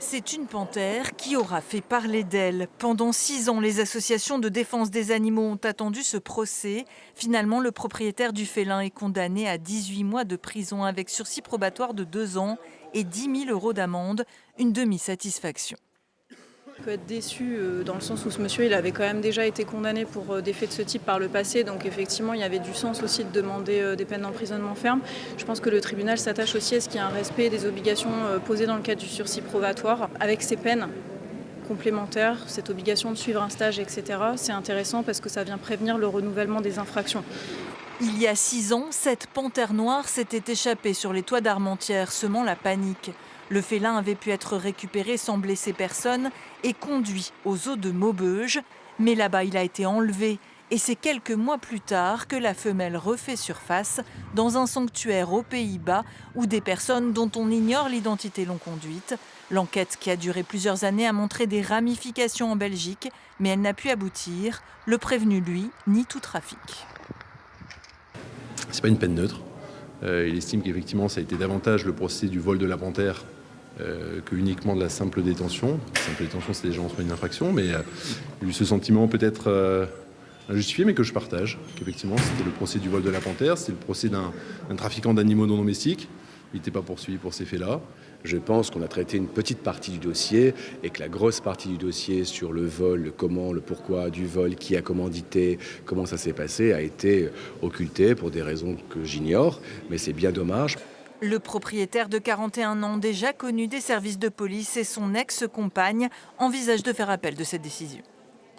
C'est une panthère qui aura fait parler d'elle. Pendant 6 ans, les associations de défense des animaux ont attendu ce procès. Finalement, le propriétaire du félin est condamné à 18 mois de prison avec sursis probatoire de 2 ans et 10 000 € d'amende, une demi-satisfaction. On peut être déçu dans le sens où ce monsieur il avait quand même déjà été condamné pour des faits de ce type par le passé, donc effectivement il y avait du sens aussi de demander des peines d'emprisonnement ferme. Je pense que le tribunal s'attache aussi à ce qu'il y ait un respect des obligations posées dans le cadre du sursis probatoire. Avec ces peines complémentaires, cette obligation de suivre un stage, etc., c'est intéressant parce que ça vient prévenir le renouvellement des infractions. Il y a 6 ans, cette panthère noire s'était échappée sur les toits d'Armentières, semant la panique. Le félin avait pu être récupéré sans blesser personne et conduit aux eaux de Maubeuge. Mais là-bas, il a été enlevé. Et c'est quelques mois plus tard que la femelle refait surface dans un sanctuaire aux Pays-Bas où des personnes dont on ignore l'identité l'ont conduite. L'enquête qui a duré plusieurs années a montré des ramifications en Belgique, mais elle n'a pu aboutir. Le prévenu, lui, nie tout trafic. C'est pas une peine neutre. Il estime qu'effectivement ça a été davantage le procès du vol de la panthère que uniquement de la simple détention. La simple détention, c'est déjà en soi une infraction, mais il a eu ce sentiment peut-être injustifié, mais que je partage. Qu'effectivement, c'était le procès du vol de la panthère, c'était le procès d'un trafiquant d'animaux non domestiques. Il n'était pas poursuivi pour ces faits-là. Je pense qu'on a traité une petite partie du dossier et que la grosse partie du dossier sur le vol, le comment, le pourquoi du vol, qui a commandité, comment ça s'est passé, a été occultée pour des raisons que j'ignore, mais c'est bien dommage. Le propriétaire de 41 ans, déjà connu des services de police, et son ex-compagne envisagent de faire appel de cette décision.